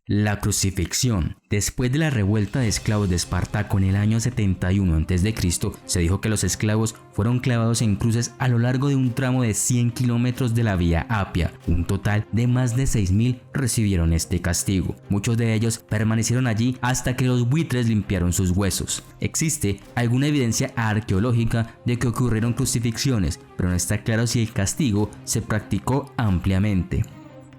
La crucifixión. Después de la revuelta de esclavos de Espartaco en el año 71 a.C., se dijo que los esclavos fueron clavados en cruces a lo largo de un tramo de 100 kilómetros de la Vía Apia. Un total de más de 6.000 recibieron este castigo. Muchos de ellos permanecieron allí hasta que los buitres limpiaron sus huesos. Existe alguna evidencia arqueológica de que ocurrieron crucifixiones, pero no está claro si el castigo se practicó ampliamente.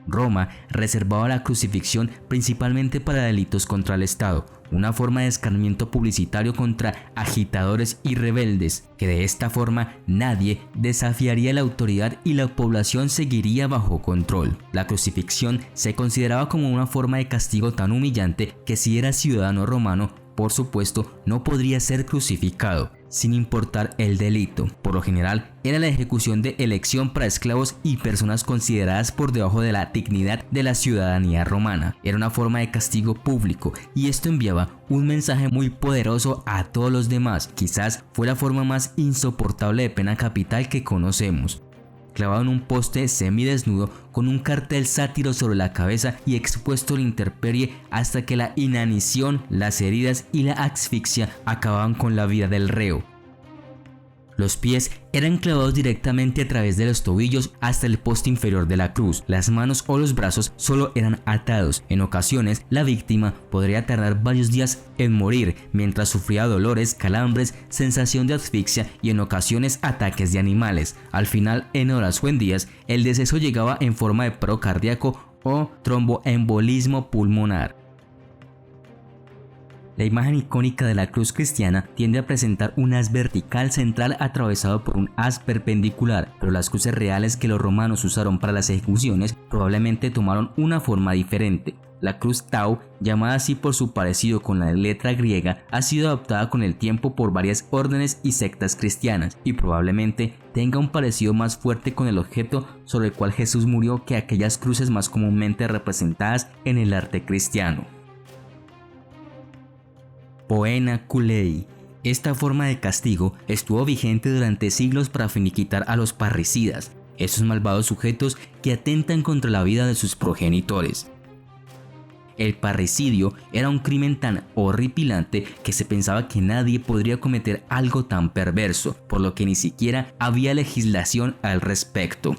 Roma reservaba la crucifixión principalmente para delitos contra el Estado, una forma de escarmiento publicitario contra agitadores y rebeldes, que de esta forma nadie desafiaría la autoridad y la población seguiría bajo control. La crucifixión se consideraba como una forma de castigo tan humillante que si era ciudadano romano, por supuesto, no podría ser crucificado, sin importar el delito. Por lo general, era la ejecución de elección para esclavos y personas consideradas por debajo de la dignidad de la ciudadanía romana. Era una forma de castigo público y esto enviaba un mensaje muy poderoso a todos los demás. Quizás fue la forma más insoportable de pena capital que conocemos. Clavado en un poste semidesnudo con un cartel sátiro sobre la cabeza y expuesto a la intemperie hasta que la inanición, las heridas y la asfixia acababan con la vida del reo. Los pies eran clavados directamente a través de los tobillos hasta el poste inferior de la cruz. Las manos o los brazos solo eran atados. En ocasiones, la víctima podría tardar varios días en morir mientras sufría dolores, calambres, sensación de asfixia y en ocasiones ataques de animales. Al final, en horas o en días, el deceso llegaba en forma de paro cardíaco o tromboembolismo pulmonar. La imagen icónica de la cruz cristiana tiende a presentar un haz vertical central atravesado por un haz perpendicular, pero las cruces reales que los romanos usaron para las ejecuciones probablemente tomaron una forma diferente. La cruz Tau, llamada así por su parecido con la letra griega, ha sido adoptada con el tiempo por varias órdenes y sectas cristianas y probablemente tenga un parecido más fuerte con el objeto sobre el cual Jesús murió que aquellas cruces más comúnmente representadas en el arte cristiano. Poena culei. Esta forma de castigo estuvo vigente durante siglos para finiquitar a los parricidas, esos malvados sujetos que atentan contra la vida de sus progenitores. El parricidio era un crimen tan horripilante que se pensaba que nadie podría cometer algo tan perverso, por lo que ni siquiera había legislación al respecto.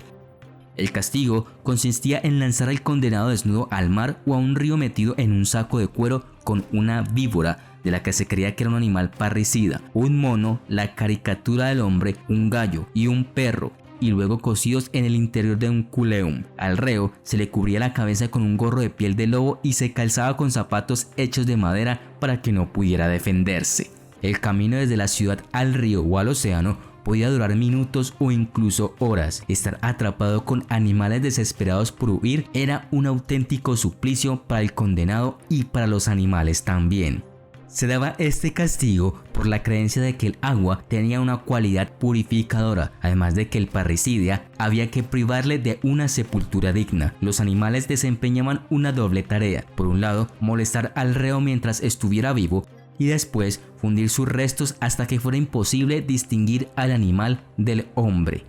El castigo consistía en lanzar al condenado desnudo al mar o a un río metido en un saco de cuero con una víbora, de la que se creía que era un animal parricida, un mono, la caricatura del hombre, un gallo y un perro, y luego cocidos en el interior de un culeum. Al reo se le cubría la cabeza con un gorro de piel de lobo y se calzaba con zapatos hechos de madera para que no pudiera defenderse. El camino desde la ciudad al río o al océano podía durar minutos o incluso horas. Estar atrapado con animales desesperados por huir era un auténtico suplicio para el condenado y para los animales también. Se daba este castigo por la creencia de que el agua tenía una cualidad purificadora, además de que el parricida había que privarle de una sepultura digna. Los animales desempeñaban una doble tarea: por un lado, molestar al reo mientras estuviera vivo, y después fundir sus restos hasta que fuera imposible distinguir al animal del hombre.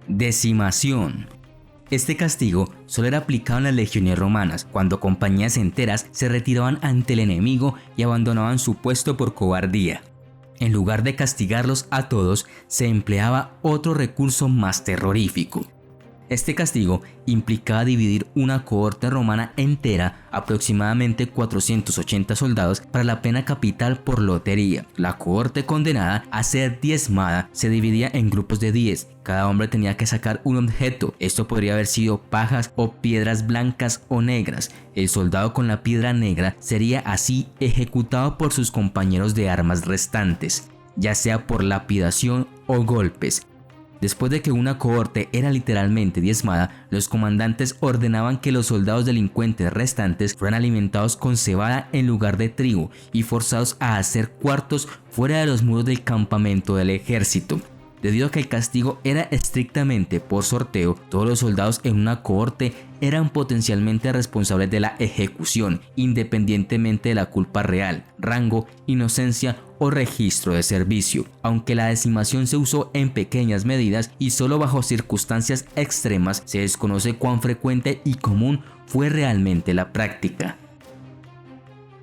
Decimación. Este castigo solo era aplicado en las legiones romanas, cuando compañías enteras se retiraban ante el enemigo y abandonaban su puesto por cobardía. En lugar de castigarlos a todos, se empleaba otro recurso más terrorífico. Este castigo implicaba dividir una cohorte romana entera, aproximadamente 480 soldados, para la pena capital por lotería. La cohorte condenada a ser diezmada se dividía en grupos de 10. Cada hombre tenía que sacar un objeto. Esto podría haber sido pajas o piedras blancas o negras. El soldado con la piedra negra sería así ejecutado por sus compañeros de armas restantes, ya sea por lapidación o golpes. Después de que una cohorte era literalmente diezmada, los comandantes ordenaban que los soldados delincuentes restantes fueran alimentados con cebada en lugar de trigo y forzados a hacer cuartos fuera de los muros del campamento del ejército. Debido a que el castigo era estrictamente por sorteo, todos los soldados en una cohorte eran potencialmente responsables de la ejecución, independientemente de la culpa real, rango, inocencia o registro de servicio. Aunque la decimación se usó en pequeñas medidas y solo bajo circunstancias extremas, se desconoce cuán frecuente y común fue realmente la práctica.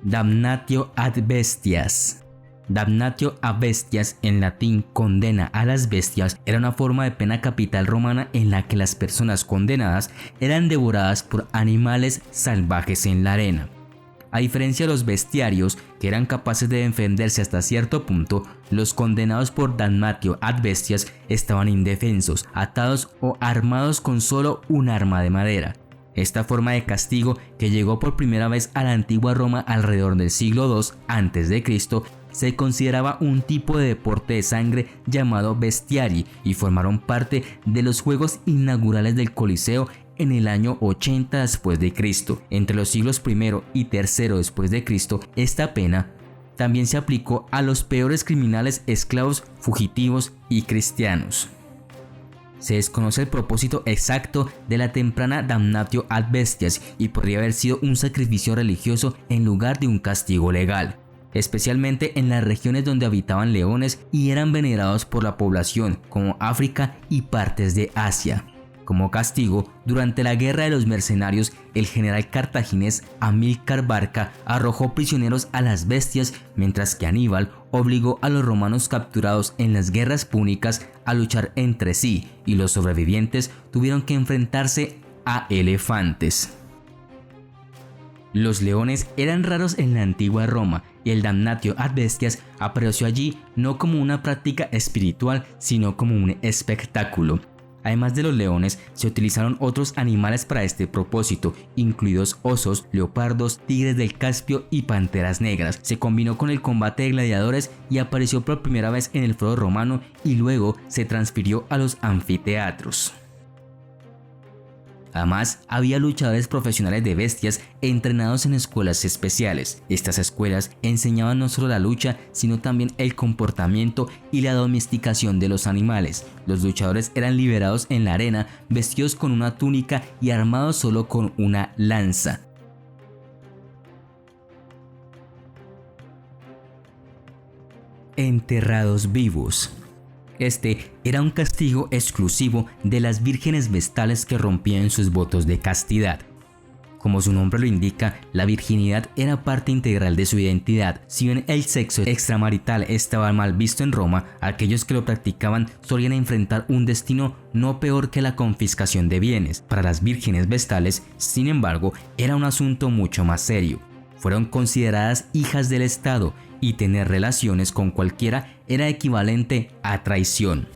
Damnatio ad bestias. Damnatio a bestias, en latín condena a las bestias, era una forma de pena capital romana en la que las personas condenadas eran devoradas por animales salvajes en la arena. A diferencia de los bestiarios, que eran capaces de defenderse hasta cierto punto, los condenados por damnatio ad bestias estaban indefensos, atados o armados con solo un arma de madera. Esta forma de castigo, que llegó por primera vez a la antigua Roma alrededor del siglo II a.C., se consideraba un tipo de deporte de sangre llamado bestiari y formaron parte de los juegos inaugurales del Coliseo en el año 80 después de Cristo. Entre los siglos I y III después de Cristo, esta pena también se aplicó a los peores criminales esclavos, fugitivos y cristianos. Se desconoce el propósito exacto de la temprana damnatio ad bestias y podría haber sido un sacrificio religioso en lugar de un castigo legal, especialmente en las regiones donde habitaban leones y eran venerados por la población, como África y partes de Asia. Como castigo, durante la Guerra de los Mercenarios, el general cartaginés Amílcar Barca arrojó prisioneros a las bestias, mientras que Aníbal obligó a los romanos capturados en las guerras púnicas a luchar entre sí, y los sobrevivientes tuvieron que enfrentarse a elefantes. Los leones eran raros en la antigua Roma y el damnatio ad bestias apareció allí no como una práctica espiritual, sino como un espectáculo. Además de los leones, se utilizaron otros animales para este propósito, incluidos osos, leopardos, tigres del Caspio y panteras negras. Se combinó con el combate de gladiadores y apareció por primera vez en el foro romano y luego se transfirió a los anfiteatros. Además, había luchadores profesionales de bestias entrenados en escuelas especiales. Estas escuelas enseñaban no solo la lucha, sino también el comportamiento y la domesticación de los animales. Los luchadores eran liberados en la arena, vestidos con una túnica y armados solo con una lanza. Enterrados vivos. Este era un castigo exclusivo de las vírgenes vestales que rompían sus votos de castidad. Como su nombre lo indica, la virginidad era parte integral de su identidad. Si bien el sexo extramarital estaba mal visto en Roma, aquellos que lo practicaban solían enfrentar un destino no peor que la confiscación de bienes. Para las vírgenes vestales, sin embargo, era un asunto mucho más serio. Fueron consideradas hijas del Estado y tener relaciones con cualquiera era equivalente a traición.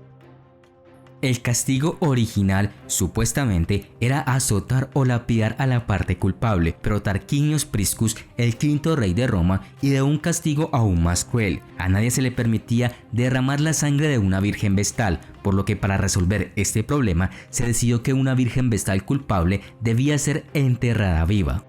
El castigo original, supuestamente, era azotar o lapidar a la parte culpable, pero Tarquinius Priscus, el quinto rey de Roma, ideó un castigo aún más cruel. A nadie se le permitía derramar la sangre de una virgen vestal, por lo que para resolver este problema se decidió que una virgen vestal culpable debía ser enterrada viva.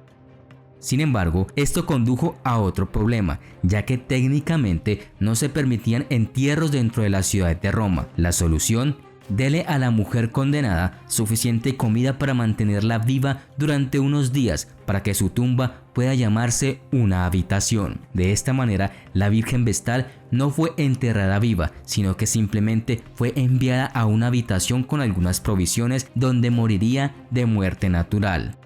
Sin embargo, esto condujo a otro problema, ya que técnicamente no se permitían entierros dentro de la ciudad de Roma. La solución: dele a la mujer condenada suficiente comida para mantenerla viva durante unos días para que su tumba pueda llamarse una habitación. De esta manera, la virgen vestal no fue enterrada viva, sino que simplemente fue enviada a una habitación con algunas provisiones donde moriría de muerte natural.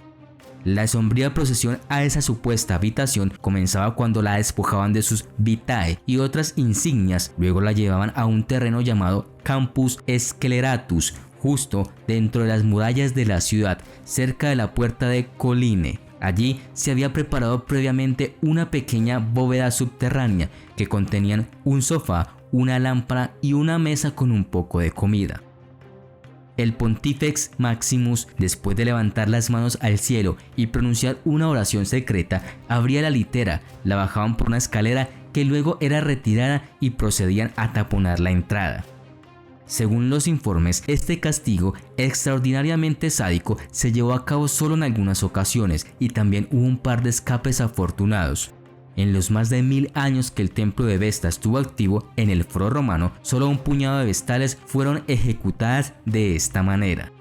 La sombría procesión a esa supuesta habitación comenzaba cuando la despojaban de sus vitae y otras insignias, luego la llevaban a un terreno llamado Campus Sceleratus, justo dentro de las murallas de la ciudad, cerca de la puerta de Colline. Allí se había preparado previamente una pequeña bóveda subterránea que contenían un sofá, una lámpara y una mesa con un poco de comida. El Pontifex Maximus, después de levantar las manos al cielo y pronunciar una oración secreta, abría la litera, la bajaban por una escalera que luego era retirada y procedían a taponar la entrada. Según los informes, este castigo extraordinariamente sádico se llevó a cabo solo en algunas ocasiones y también hubo un par de escapes afortunados. En los más de 1000 años que el templo de Vesta estuvo activo en el Foro Romano, solo un puñado de vestales fueron ejecutadas de esta manera.